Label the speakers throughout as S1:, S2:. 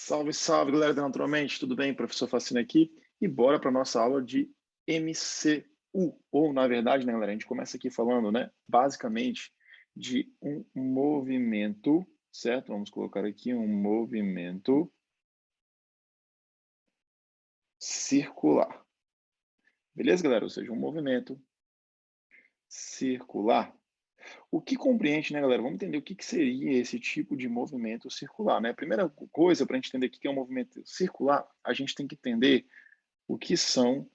S1: Salve, salve, galera da Naturalmente, tudo bem? Professor Facina aqui e bora para nossa aula de MCU, ou na verdade, né, galera, a gente começa aqui falando, né, basicamente de um movimento, certo? Vamos colocar aqui um movimento circular. Beleza, galera? Ou seja, um movimento circular. O que compreende, né, galera? Vamos entender o que seria esse tipo de movimento circular, né? A primeira coisa para a gente entender o que é um movimento circular, a gente tem que entender o que são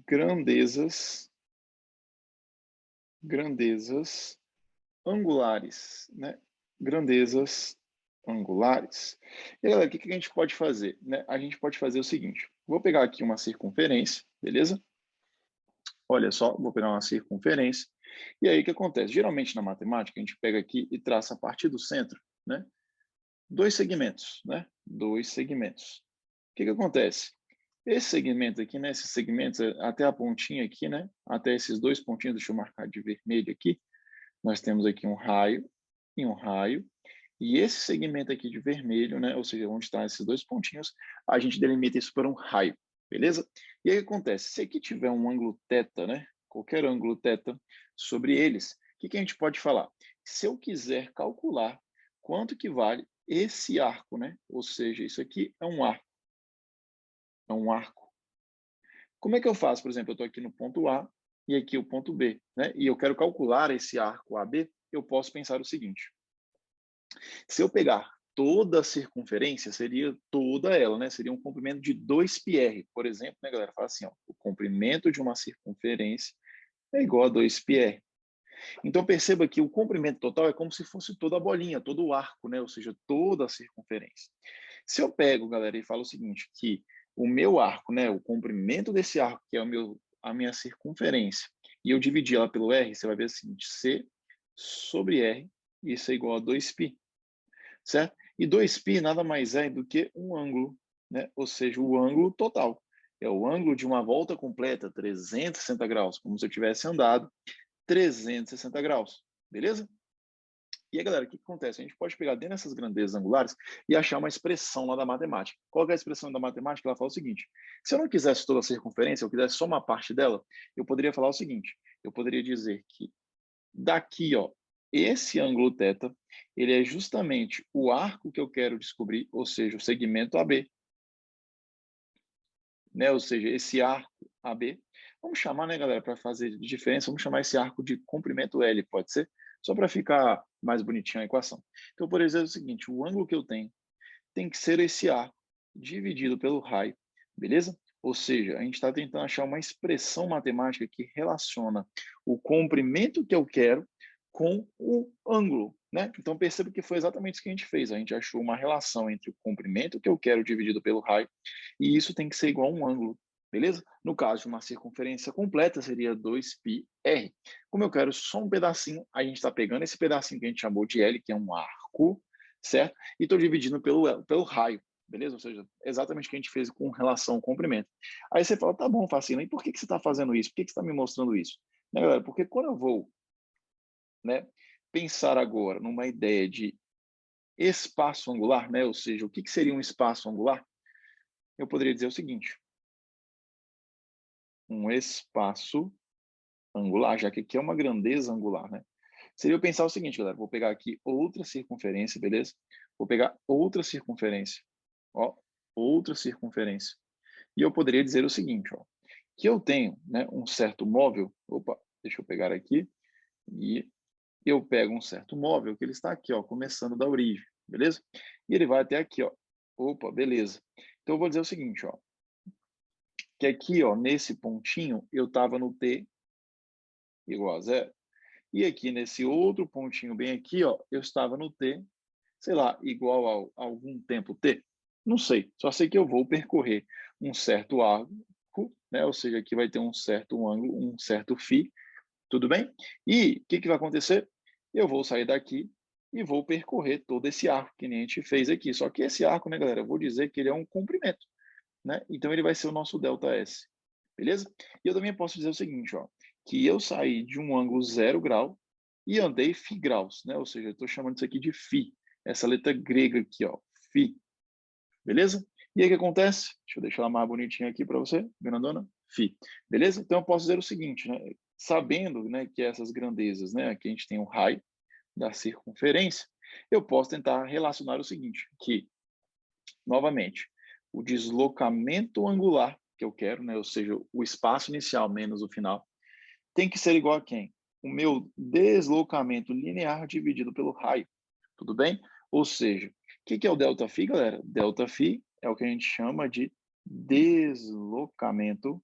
S1: grandezas angulares, né? Grandezas angulares. E aí, galera, o que a gente pode fazer, né? A gente pode fazer o seguinte, vou pegar aqui uma circunferência, beleza? Olha só, vou pegar uma circunferência, e aí o que acontece? Geralmente na matemática, a gente pega aqui e traça a partir do centro, né? Dois segmentos, né? Dois segmentos. O que acontece? Esse segmento aqui, né? Esses segmentos, até a pontinha aqui, né? Até esses dois pontinhos, deixa eu marcar de vermelho aqui. Nós temos aqui um raio e um raio. E esse segmento aqui de vermelho, né? Ou seja, onde estão esses dois pontinhos, a gente delimita isso por um raio, beleza? E aí o que acontece? Se aqui tiver um ângulo θ, né? Qualquer ângulo θ sobre eles, o que a gente pode falar? Se eu quiser calcular quanto que vale esse arco, né? Ou seja, isso aqui é um arco. É um arco. Como é que eu faço? Por exemplo, eu estou aqui no ponto A e aqui o ponto B, né? E eu quero calcular esse arco AB, eu posso pensar o seguinte. Se eu pegar toda a circunferência, seria toda ela, né? Seria um comprimento de 2πr. Por exemplo, né, galera? Fala assim, ó, o comprimento de uma circunferência é igual a 2πr. Então, perceba que o comprimento total é como se fosse toda a bolinha, todo o arco, né? Ou seja, toda a circunferência. Se eu pego, galera, e falo o seguinte, que o meu arco, né, o comprimento desse arco, que é a minha circunferência, e eu dividir ela pelo R, você vai ver o seguinte, C sobre R, isso é igual a 2π, certo? E 2π nada mais é do que um ângulo, né? Ou seja, o ângulo total. É o ângulo de uma volta completa, 360 graus, como se eu tivesse andado 360 graus, beleza? E aí, galera, o que acontece? A gente pode pegar dentro dessas grandezas angulares e achar uma expressão lá da matemática. Qual é a expressão da matemática? Ela fala o seguinte, se eu não quisesse toda a circunferência, eu quisesse só uma parte dela, eu poderia falar o seguinte, eu poderia dizer que daqui, ó, esse ângulo θ, ele é justamente o arco que eu quero descobrir, ou seja, o segmento AB, né? Ou seja, esse arco AB. Vamos chamar, né, galera, para fazer diferença, vamos chamar esse arco de comprimento L, pode ser? Só para ficar mais bonitinho a equação. Então, por exemplo, é o seguinte, o ângulo que eu tenho tem que ser esse arco dividido pelo raio, beleza? Ou seja, a gente está tentando achar uma expressão matemática que relaciona o comprimento que eu quero com o ângulo, né? Então perceba que foi exatamente isso que a gente fez. A gente achou uma relação entre o comprimento que eu quero dividido pelo raio e isso tem que ser igual a um ângulo, beleza? No caso de uma circunferência completa, seria 2πr. Como eu quero só um pedacinho, a gente está pegando esse pedacinho que a gente chamou de L, que é um arco, certo? E estou dividindo pelo raio, beleza? Ou seja, exatamente o que a gente fez com relação ao comprimento. Aí você fala, tá bom, Facina, e por que você está fazendo isso? Por que você está me mostrando isso? Né, galera? Porque quando eu vou, né, pensar agora numa ideia de espaço angular, né? Ou seja, o que seria um espaço angular? Eu poderia dizer o seguinte, um espaço angular, já que aqui é uma grandeza angular, né? Seria eu pensar o seguinte, galera, vou pegar aqui outra circunferência, beleza? Vou pegar outra circunferência, ó, outra circunferência. E eu poderia dizer o seguinte, ó, que eu tenho, né, um certo móvel, opa, deixa eu pegar aqui, e eu pego um certo móvel que ele está aqui, ó, começando da origem, beleza? E ele vai até aqui, ó, opa, beleza. Então eu vou dizer o seguinte, ó, que aqui, ó, nesse pontinho, eu estava no t igual a zero, e aqui nesse outro pontinho bem aqui, ó, eu estava no t, sei lá, igual a algum tempo t. Não sei, só sei que eu vou percorrer um certo arco, né? Ou seja, aqui vai ter um certo ângulo, um certo φ, tudo bem? E o que vai acontecer? Eu vou sair daqui e vou percorrer todo esse arco que nem a gente fez aqui. Só que esse arco, né, galera, eu vou dizer que ele é um comprimento, né? Então ele vai ser o nosso ΔS, beleza? E eu também posso dizer o seguinte, ó, que eu saí de um ângulo 0 grau e andei φ graus, né? Ou seja, eu estou chamando isso aqui de φ, essa letra grega aqui, ó, φ, beleza? E aí o que acontece? Deixa eu deixar ela mais bonitinha aqui para você, grandona, φ, beleza? Então eu posso dizer o seguinte, né? Sabendo, né, que essas grandezas, né, aqui a gente tem o raio da circunferência, eu posso tentar relacionar o seguinte, que, novamente, o deslocamento angular que eu quero, né, ou seja, o espaço inicial menos o final, tem que ser igual a quem? O meu deslocamento linear dividido pelo raio, tudo bem? Ou seja, o que é o ΔΦ, galera? ΔΦ é o que a gente chama de deslocamento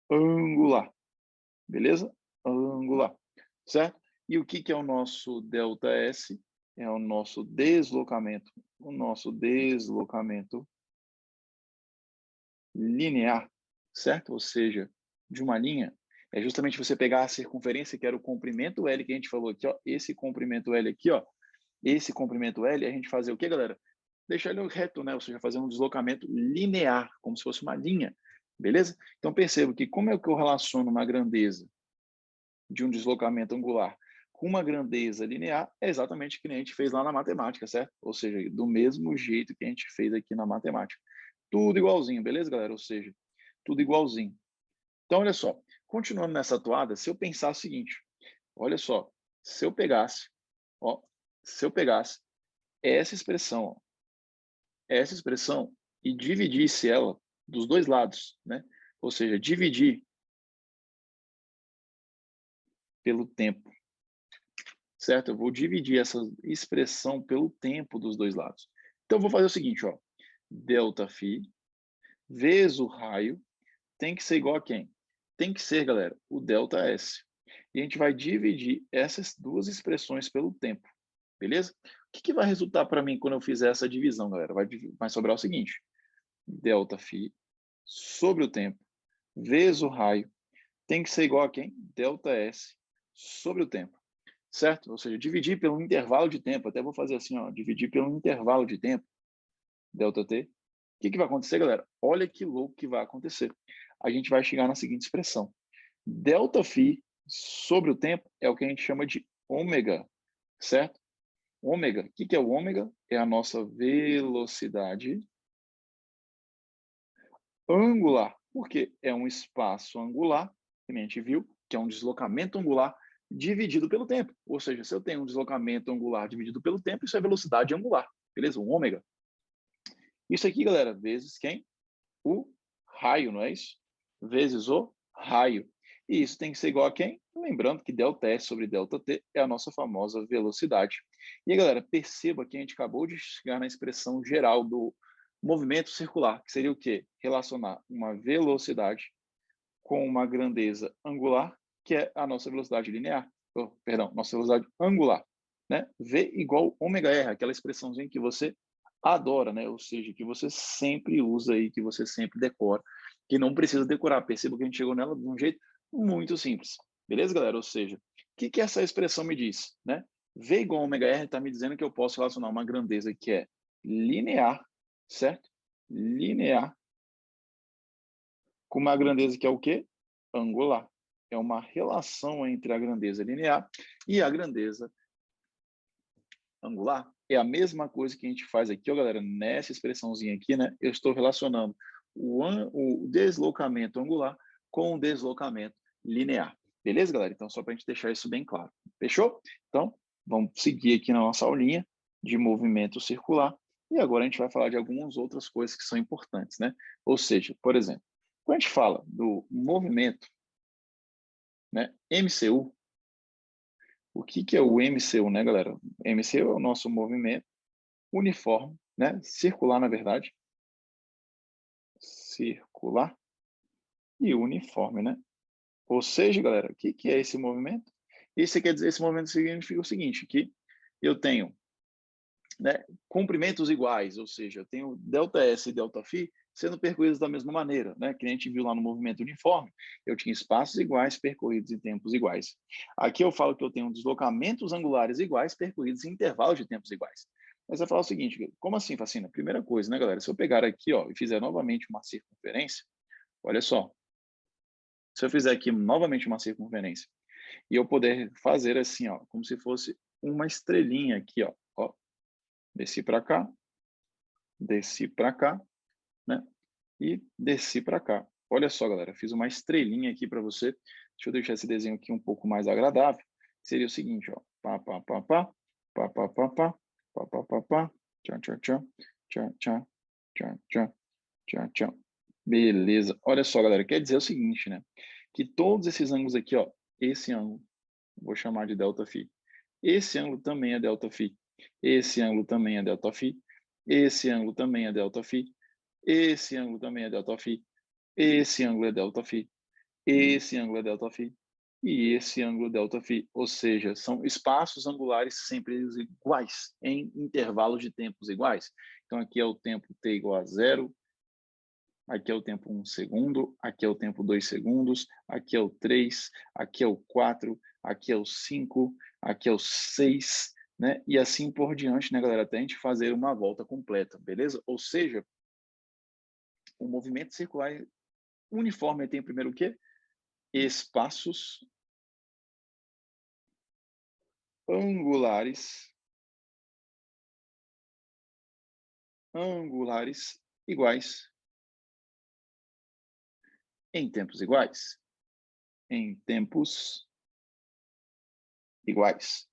S1: angular, beleza? Angular, certo? E o que é o nosso ΔS? É o nosso deslocamento linear, certo? Ou seja, de uma linha, é justamente você pegar a circunferência, que era o comprimento L que a gente falou aqui, ó, esse comprimento L aqui, ó, esse comprimento L, a gente fazer o quê, galera? Deixar ele reto, né? Ou seja, fazer um deslocamento linear, como se fosse uma linha, beleza? Então perceba que como é que eu relaciono uma grandeza de um deslocamento angular com uma grandeza linear, é exatamente o que a gente fez lá na matemática, certo? Ou seja, do mesmo jeito que a gente fez aqui na matemática. Tudo igualzinho, beleza, galera? Ou seja, tudo igualzinho. Então, olha só, continuando nessa toada, se eu pensar o seguinte, olha só, se eu pegasse, ó, se eu pegasse essa expressão, ó, essa expressão e dividisse ela dos dois lados, né? Ou seja, dividir pelo tempo, certo? Eu vou dividir essa expressão pelo tempo dos dois lados. Então, eu vou fazer o seguinte, ó, ΔΦ vezes o raio tem que ser igual a quem? Tem que ser, galera, o ΔS. E a gente vai dividir essas duas expressões pelo tempo, beleza? O que vai resultar para mim quando eu fizer essa divisão, galera? Vai sobrar o seguinte, ΔΦ sobre o tempo vezes o raio tem que ser igual a quem? ΔS sobre o tempo, certo? Ou seja, dividir pelo intervalo de tempo. Até vou fazer assim, ó, dividir pelo intervalo de tempo, ΔT. O que vai acontecer, galera? Olha que louco que vai acontecer. A gente vai chegar na seguinte expressão. ΔΦ sobre o tempo é o que a gente chama de ômega, certo? Ômega, o que é o ômega? É a nossa velocidade angular, porque é um espaço angular, que a gente viu, que é um deslocamento angular dividido pelo tempo. Ou seja, se eu tenho um deslocamento angular dividido pelo tempo, isso é velocidade angular, beleza? O ômega. Isso aqui, galera, vezes quem? O raio, não é isso? Vezes o raio. E isso tem que ser igual a quem? Lembrando que ΔS sobre ΔT é a nossa famosa velocidade. E aí, galera, perceba que a gente acabou de chegar na expressão geral do movimento circular, que seria o quê? Relacionar uma velocidade com uma grandeza angular, que é a nossa velocidade linear. Oh, perdão, nossa velocidade angular. Né? V igual ômega R, aquela expressãozinha que você adora, né? Ou seja, que você sempre usa aí, que você sempre decora, que não precisa decorar. Perceba que a gente chegou nela de um jeito muito simples. Beleza, galera? Ou seja, o que essa expressão me diz? Né? V igual ômega R está me dizendo que eu posso relacionar uma grandeza que é linear, certo? Linear com uma grandeza que é o quê? Angular. É uma relação entre a grandeza linear e a grandeza angular. É a mesma coisa que a gente faz aqui, ó, galera, nessa expressãozinha aqui, né? Eu estou relacionando o deslocamento angular com o deslocamento linear. Beleza, galera? Então, só para a gente deixar isso bem claro. Fechou? Então, vamos seguir aqui na nossa aulinha de movimento circular. E agora a gente vai falar de algumas outras coisas que são importantes, né? Ou seja, por exemplo, quando a gente fala do movimento, né, MCU, o que é o MCU, né, galera? MCU é o nosso movimento uniforme, né, circular, na verdade, circular e uniforme, né? Ou seja, galera, o que é esse movimento? Isso quer dizer, esse movimento significa o seguinte, que eu tenho, né, comprimentos iguais, ou seja, eu tenho ΔS e ΔΦ sendo percorridos da mesma maneira, né? Que a gente viu lá no movimento uniforme, eu tinha espaços iguais percorridos em tempos iguais. Aqui eu falo que eu tenho deslocamentos angulares iguais percorridos em intervalos de tempos iguais. Mas vai falar o seguinte, como assim, Facina? Primeira coisa, né, galera? Se eu pegar aqui, ó, e fizer novamente uma circunferência, olha só. Se eu fizer aqui novamente uma circunferência e eu puder fazer assim, ó, como se fosse uma estrelinha aqui, ó, desci para cá, desci para cá, né? E desci para cá. Olha só, galera, fiz uma estrelinha aqui para você. Deixa eu deixar esse desenho aqui um pouco mais agradável. Seria o seguinte, ó. Pá, pá, pá, pá, pá, pá, pá, pá, pá, pá, pá, pá, tchá, tchá, tchá, tchá, tchá, tchá, tchá, tchá, tchá. Beleza. Olha só, galera, quer dizer o seguinte, né? Que todos esses ângulos aqui, ó, esse ângulo, vou chamar de ΔΦ. Esse ângulo também é ΔΦ. Esse ângulo também é ΔΦ. Esse ângulo também é ΔΦ. Esse ângulo também é ΔΦ. Esse ângulo é ΔΦ. Esse ângulo é ΔΦ. E esse ângulo ΔΦ. Ou seja, são espaços angulares sempre iguais, em intervalos de tempos iguais. Então, aqui é o tempo t igual a 0. Aqui é o tempo 1 segundo, aqui é o tempo 2 segundos, aqui é o 3, aqui é o 4, aqui é o 5, aqui é o 6, né? E assim por diante, né, galera? Até a gente fazer uma volta completa, beleza? Ou seja, o movimento circular uniforme tem primeiro o quê? Espaços angulares iguais em tempos iguais. Em tempos iguais.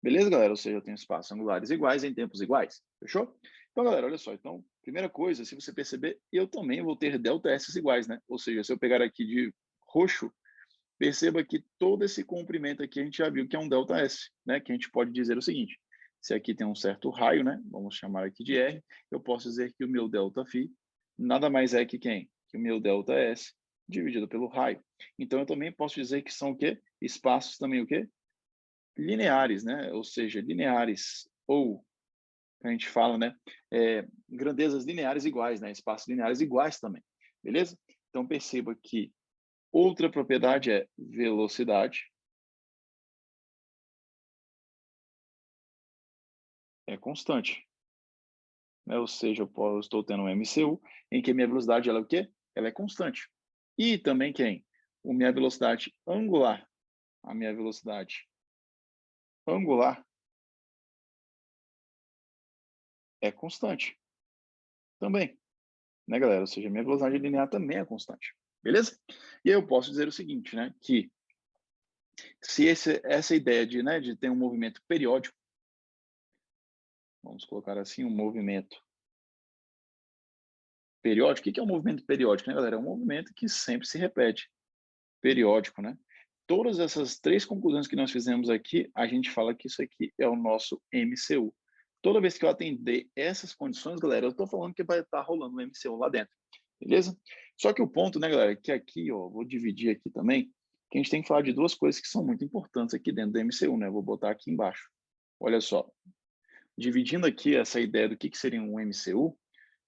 S1: Beleza, galera? Ou seja, eu tenho espaços angulares iguais em tempos iguais. Fechou? Então, galera, olha só. Então, primeira coisa, se você perceber, eu também vou ter ΔS iguais, né? Ou seja, se eu pegar aqui de roxo, perceba que todo esse comprimento aqui a gente já viu que é um ΔS, né? Que a gente pode dizer o seguinte: se aqui tem um certo raio, né? Vamos chamar aqui de R, eu posso dizer que o meu ΔΦ nada mais é que quem? Que o meu ΔS dividido pelo raio. Então, eu também posso dizer que são o quê? Espaços também o quê? Lineares, né? Ou seja, lineares ou a gente fala, né? Grandezas lineares iguais, né? Espaços lineares iguais também, beleza? Então perceba que outra propriedade é velocidade é constante, né? Ou seja, eu estou tendo um MCU em que minha velocidade ela é o quê? Ela é constante. E também quem? A minha velocidade angular, a minha velocidade angular é constante também, né, galera? Ou seja, minha velocidade linear também é constante, beleza? E aí eu posso dizer o seguinte, né, que se essa ideia de, né, de ter um movimento periódico, vamos colocar assim, um movimento periódico, o que é um movimento periódico, né, galera? É um movimento que sempre se repete, periódico, né? Todas essas três conclusões que nós fizemos aqui, a gente fala que isso aqui é o nosso MCU. Toda vez que eu atender essas condições, galera, eu estou falando que vai estar rolando um MCU lá dentro, beleza? Só que o ponto, né, galera, que aqui, ó, vou dividir aqui também, que a gente tem que falar de duas coisas que são muito importantes aqui dentro do MCU, né? Vou botar aqui embaixo. Olha só, dividindo aqui essa ideia do que seria um MCU,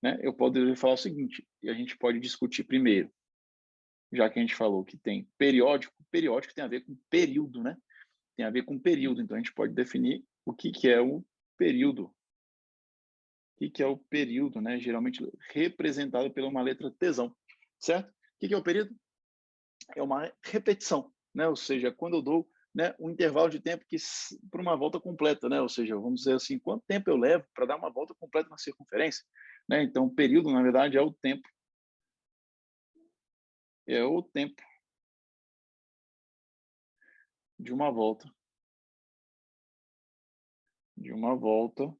S1: né, eu poderia falar o seguinte, e a gente pode discutir primeiro, já que a gente falou que tem periódico, periódico tem a ver com período, né? Tem a ver com período, então a gente pode definir o que é o período. O que é o período, né? Geralmente representado pela uma letra tesão, certo? O que é o período? É uma repetição, né? Ou seja, quando eu dou, né, um intervalo de tempo que para uma volta completa, né? Ou seja, vamos dizer assim, quanto tempo eu levo para dar uma volta completa na circunferência, né? Então, o período, na verdade, é o tempo de uma volta, de uma volta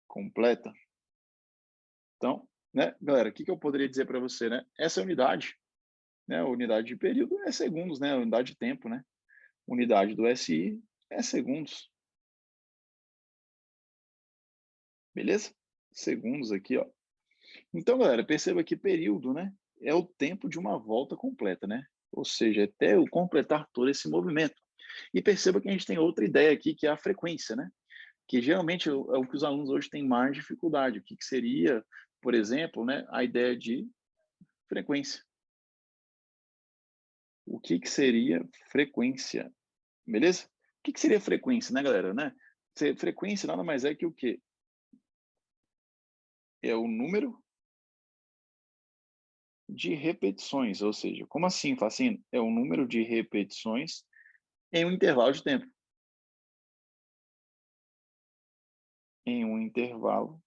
S1: completa. Então, né, galera, o que eu poderia dizer para você, né? Essa unidade, né? A unidade de período é segundos, né? A unidade de tempo, né? Unidade do SI é segundos, beleza? Segundos aqui, ó. Então, galera, perceba que período, né, é o tempo de uma volta completa, né? Ou seja, até eu completar todo esse movimento. E perceba que a gente tem outra ideia aqui, que é a frequência, né? Que geralmente é o que os alunos hoje têm mais dificuldade. O que seria, por exemplo, né, a ideia de frequência. O que seria frequência? Beleza? O que seria frequência, né, galera? Né? Frequência nada mais é que o quê? É o número de repetições, ou seja, como assim, Facinho? É o número de repetições em um intervalo de tempo. em um intervalo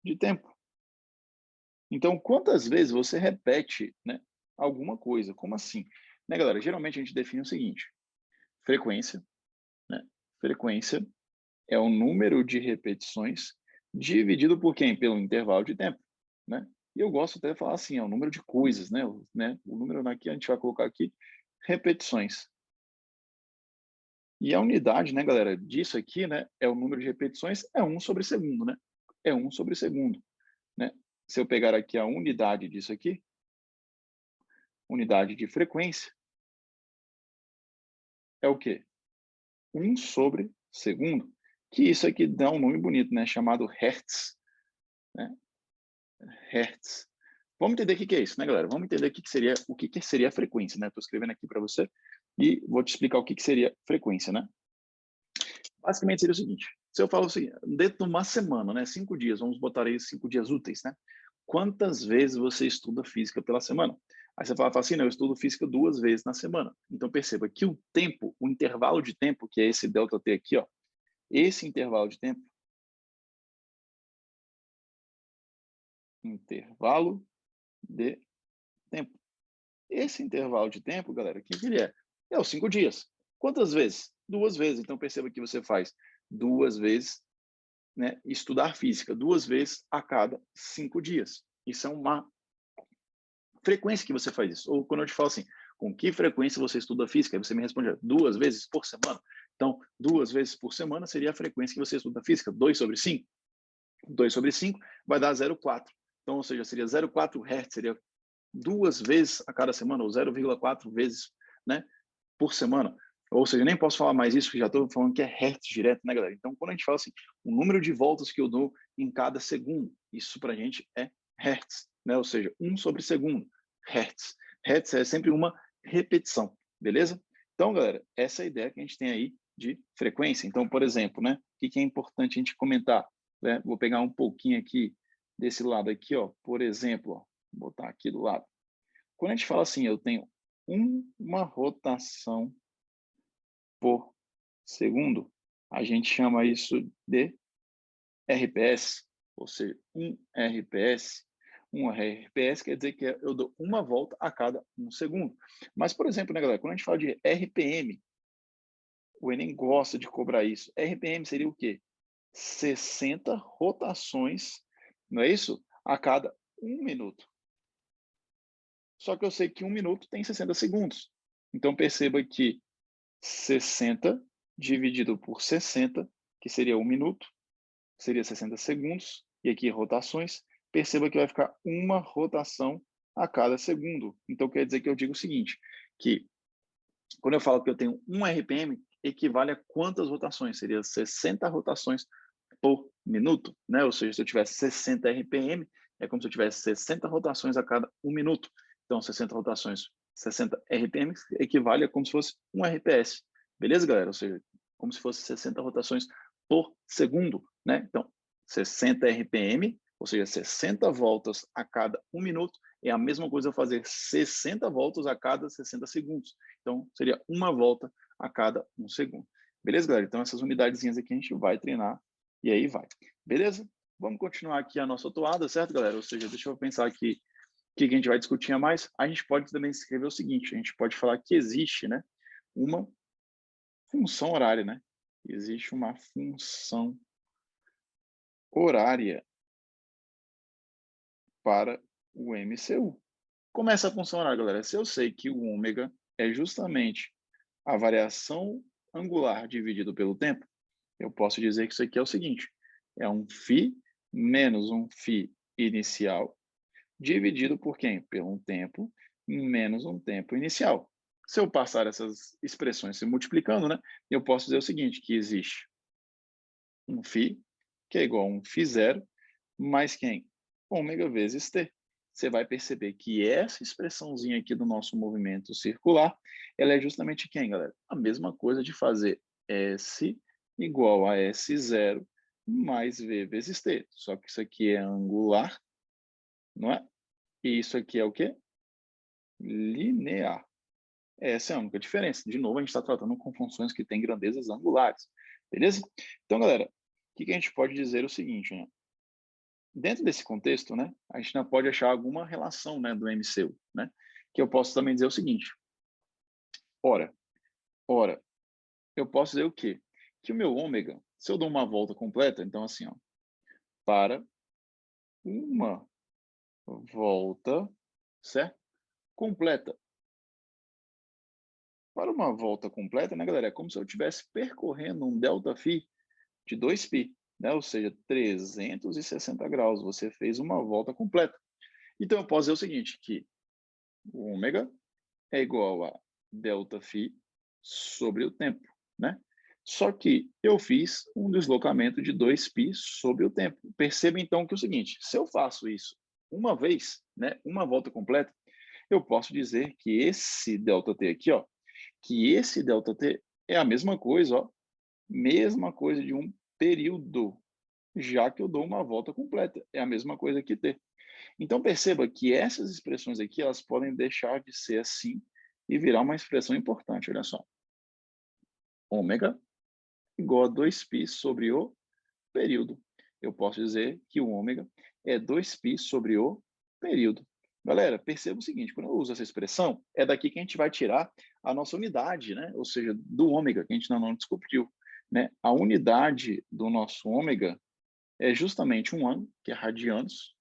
S1: de tempo. Então, quantas vezes você repete, né, alguma coisa? Como assim? Né, galera? Geralmente a gente define o seguinte: frequência, né? Frequência é o número de repetições dividido por quem? Pelo intervalo de tempo, né? E eu gosto até de falar assim, é o número de coisas, né? O número aqui a gente vai colocar aqui repetições. E a unidade, né, galera, disso aqui, né, é o número de repetições, é 1/segundo, né? É 1/segundo, né? Se eu pegar aqui a unidade disso aqui, unidade de frequência, é o quê? 1/segundo, que isso aqui dá um nome bonito, né, chamado hertz, né? Hertz. Vamos entender o que que é isso, né, galera? Vamos entender o que que seria a frequência, né? Estou escrevendo aqui para você e vou te explicar o que que seria frequência, né? Basicamente seria o seguinte: se eu falo assim, dentro de uma semana, né, 5 dias, vamos botar aí 5 dias úteis, né? Quantas vezes você estuda física pela semana? Aí você fala assim, não, eu estudo física 2 vezes na semana. Então perceba que o tempo, o intervalo de tempo, que é esse ΔT aqui, ó, esse intervalo de tempo, intervalo de tempo. Esse intervalo de tempo, galera, o que que ele é? É os 5 dias. Quantas vezes? 2 vezes. Então perceba que você faz 2 vezes, né, estudar física 2 vezes a cada 5 dias. Isso é uma frequência que você faz isso. Ou quando eu te falo assim, com que frequência você estuda física? Aí você me responde 2 vezes por semana. Então, 2 vezes por semana seria a frequência que você estuda física, 2/5. 2/5 vai dar 0,4. Então, ou seja, seria 0,4 Hz, seria 2 vezes a cada semana, ou 0,4 vezes, né, por semana. Ou seja, nem posso falar mais isso, porque já estou falando que é hertz direto, né, galera? Então, quando a gente fala assim, o número de voltas que eu dou em cada segundo, isso para a gente é hertz, né? Ou seja, 1/segundo, hertz. Hertz é sempre uma repetição, beleza? Então, galera, essa é a ideia que a gente tem aí de frequência. Então, por exemplo, né, o que é importante a gente comentar, né? Vou pegar um pouquinho aqui desse lado aqui, ó, por exemplo, ó, vou botar aqui do lado. Quando a gente fala assim, eu tenho uma rotação por segundo, a gente chama isso de RPS, ou seja, 1 RPS. 1 RPS quer dizer que eu dou uma volta a cada 1 segundo. Mas, por exemplo, né, galera, quando a gente fala de RPM, o Enem gosta de cobrar isso. RPM seria o quê? 60 rotações, não é isso? A cada 1 minuto. Só que eu sei que 1 minuto tem 60 segundos. Então, perceba que 60 dividido por 60, que seria 1 minuto, seria 60 segundos, e aqui rotações, perceba que vai ficar uma rotação a cada segundo. Então, quer dizer que eu digo o seguinte, que quando eu falo que eu tenho 1 RPM, equivale a quantas rotações? Seria 60 rotações por minuto, né? Ou seja, se eu tivesse 60 RPM, é como se eu tivesse 60 rotações a cada 1 minuto. Então, 60 rotações, 60 RPM equivale a como se fosse 1 RPS. Beleza, galera? Ou seja, como se fosse 60 rotações por segundo, né? Então, 60 RPM, ou seja, 60 voltas a cada 1 minuto, é a mesma coisa eu fazer 60 voltas a cada 60 segundos. Então, seria uma volta a cada 1 segundo. Beleza, galera? Então, essas unidadezinhas aqui a gente vai treinar e aí vai. Beleza? Vamos continuar aqui a nossa toada, certo, galera? Ou seja, deixa eu pensar aqui o que a gente vai discutir a mais. A gente pode também escrever o seguinte, a gente pode falar que existe, né, uma função horária, né? Existe uma função horária para o MCU. Como é essa função horária, galera? Se eu sei que o ômega é justamente a variação angular dividido pelo tempo, eu posso dizer que isso aqui é o seguinte, é um φ menos um φ inicial dividido por quem? Pelo um tempo menos um tempo inicial. Se eu passar essas expressões se multiplicando, né, eu posso dizer o seguinte, que existe um φ, que é igual a um φ0, mais quem? Ômega vezes t. Você vai perceber que essa expressãozinha aqui do nosso movimento circular, ela é justamente quem, galera? A mesma coisa de fazer S igual a S0 mais V vezes T. Só que isso aqui é angular, não é? E isso aqui é o quê? Linear. Essa é a única diferença. De novo, a gente está tratando com funções que têm grandezas angulares. beleza? Então, galera, o que que a gente pode dizer é o seguinte, né? Dentro desse contexto, né, a gente ainda pode achar alguma relação, né, do MCU, né? Que eu posso também dizer o seguinte, ora, ora, eu posso dizer o quê? Que o meu ômega, se eu dou uma volta completa, então assim, ó, para uma volta, certo? Completa. Para uma volta completa, né, galera, é como se eu estivesse percorrendo um ΔΦ de 2π, né? Ou seja, 360 graus. Você fez uma volta completa. Então, eu posso dizer o seguinte, que o ômega é igual a ΔΦ sobre o tempo, né? Só que eu fiz um deslocamento de 2π sobre o tempo. Perceba, então, que é o seguinte, se eu faço isso uma vez, né, uma volta completa, eu posso dizer que esse ΔT aqui, ó, que esse ΔT é a mesma coisa, ó, mesma coisa de um período, já que eu dou uma volta completa. É a mesma coisa que t. Então, perceba que essas expressões aqui, elas podem deixar de ser assim e virar uma expressão importante, olha só. Ômega igual a 2π sobre o período. Eu posso dizer que o ômega é 2π sobre o período. Galera, perceba o seguinte, quando eu uso essa expressão, é daqui que a gente vai tirar a nossa unidade, né? Ou seja, do ômega, que a gente ainda não descobriu, né? A unidade do nosso ômega é justamente um ângulo, que é radianos.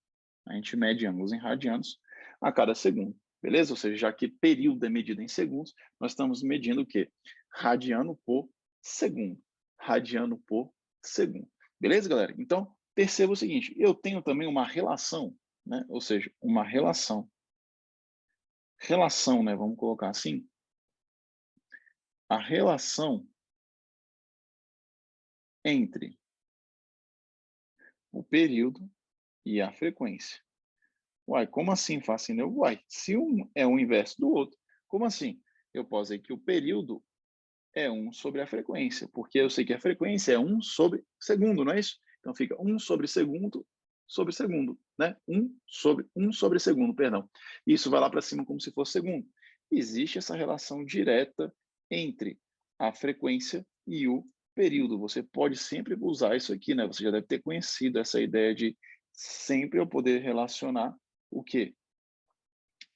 S1: A gente mede ângulos em radianos a cada segundo, beleza? Ou seja, já que período é medido em segundos, nós estamos medindo o quê? Radiano por segundo. Radiano por segundo. Beleza, galera? Então, perceba o seguinte, eu tenho também uma relação, né? Ou seja, uma relação. Relação, né? Vamos colocar assim. A relação entre o período e a frequência. Uai, como assim, Facinho? Uai, se um é o inverso do outro, como assim? Eu posso dizer que o período é 1 sobre a frequência, porque eu sei que a frequência é 1 sobre segundo, não é isso? Então fica 1 sobre segundo, né? 1 sobre segundo, perdão. Isso vai lá para cima como se fosse segundo. Existe essa relação direta entre a frequência e o período. Você pode sempre usar isso aqui, né? Você já deve ter conhecido essa ideia de sempre eu poder relacionar o quê?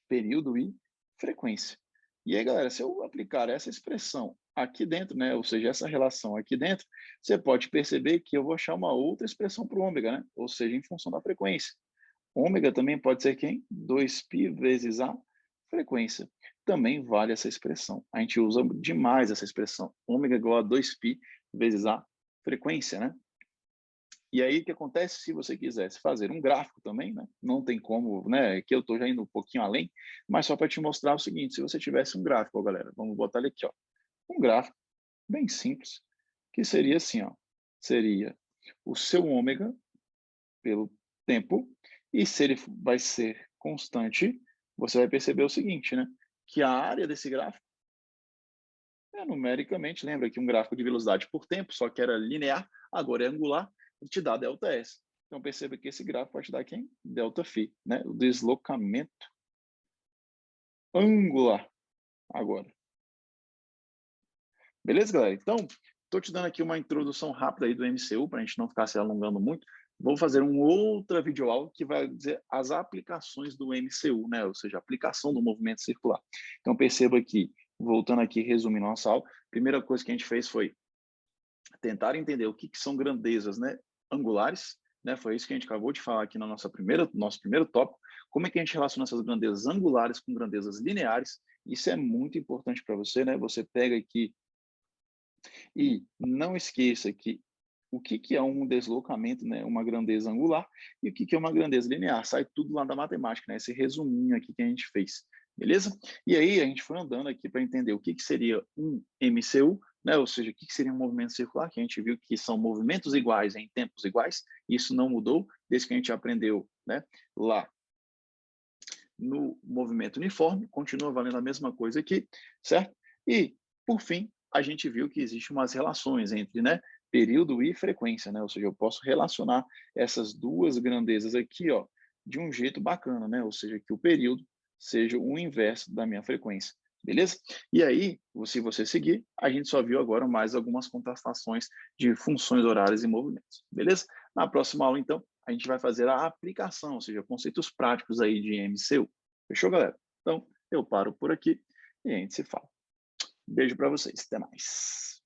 S1: Período e frequência. E aí, galera, se eu aplicar essa expressão aqui dentro, né, ou seja, essa relação aqui dentro, você pode perceber que eu vou achar uma outra expressão para o ômega, né? Ou seja, em função da frequência. Ômega também pode ser quem? 2π vezes a frequência. Também vale essa expressão. A gente usa demais essa expressão. Ômega igual a 2π vezes a frequência, né? E aí, o que acontece se você quisesse fazer um gráfico também, né? Não tem como, né? Aqui eu estou já indo um pouquinho além, mas só para te mostrar o seguinte, se você tivesse um gráfico, ó, galera, vamos botar ele aqui, ó. Um gráfico bem simples, que seria assim, ó. Seria o seu ômega pelo tempo, e se ele vai ser constante, você vai perceber o seguinte, né? Que a área desse gráfico é numericamente, lembra que um gráfico de velocidade por tempo, só que era linear, agora é angular, e te dá ΔS. Então perceba que esse gráfico vai te dar quem? ΔΦ, né? O deslocamento angular agora. Beleza, galera? Então, estou te dando aqui uma introdução rápida aí do MCU, para a gente não ficar se alongando muito. Vou fazer uma outra videoaula que vai dizer as aplicações do MCU, né? Ou seja, a aplicação do movimento circular. Então, perceba que, voltando aqui, resumindo nossa aula, a primeira coisa que a gente fez foi tentar entender o que são grandezas, né, angulares, né? Foi isso que a gente acabou de falar aqui na nosso primeiro tópico. Como é que a gente relaciona essas grandezas angulares com grandezas lineares? Isso é muito importante para você, né? Você pega aqui e não esqueça que o que é um deslocamento, né? Uma grandeza angular e o que é uma grandeza linear. Sai tudo lá da matemática, né? Esse resuminho aqui que a gente fez, beleza? E aí a gente foi andando aqui para entender o que seria um MCU, né? Ou seja, o que seria um movimento circular, que a gente viu que são movimentos iguais em tempos iguais. Isso não mudou desde que a gente aprendeu, né? Lá no movimento uniforme, continua valendo a mesma coisa aqui, certo? E, por fim, a gente viu que existe umas relações entre, né, período e frequência, né? Ou seja, eu posso relacionar essas duas grandezas aqui, ó, de um jeito bacana, né? Ou seja, que o período seja o inverso da minha frequência. beleza? E aí, se você seguir, a gente só viu agora mais algumas contratações de funções horárias e movimentos, beleza? Na próxima aula, então, a gente vai fazer a aplicação, ou seja, conceitos práticos aí de MCU. Fechou, galera? Então, eu paro por aqui e a gente se fala. Beijo para vocês, até mais.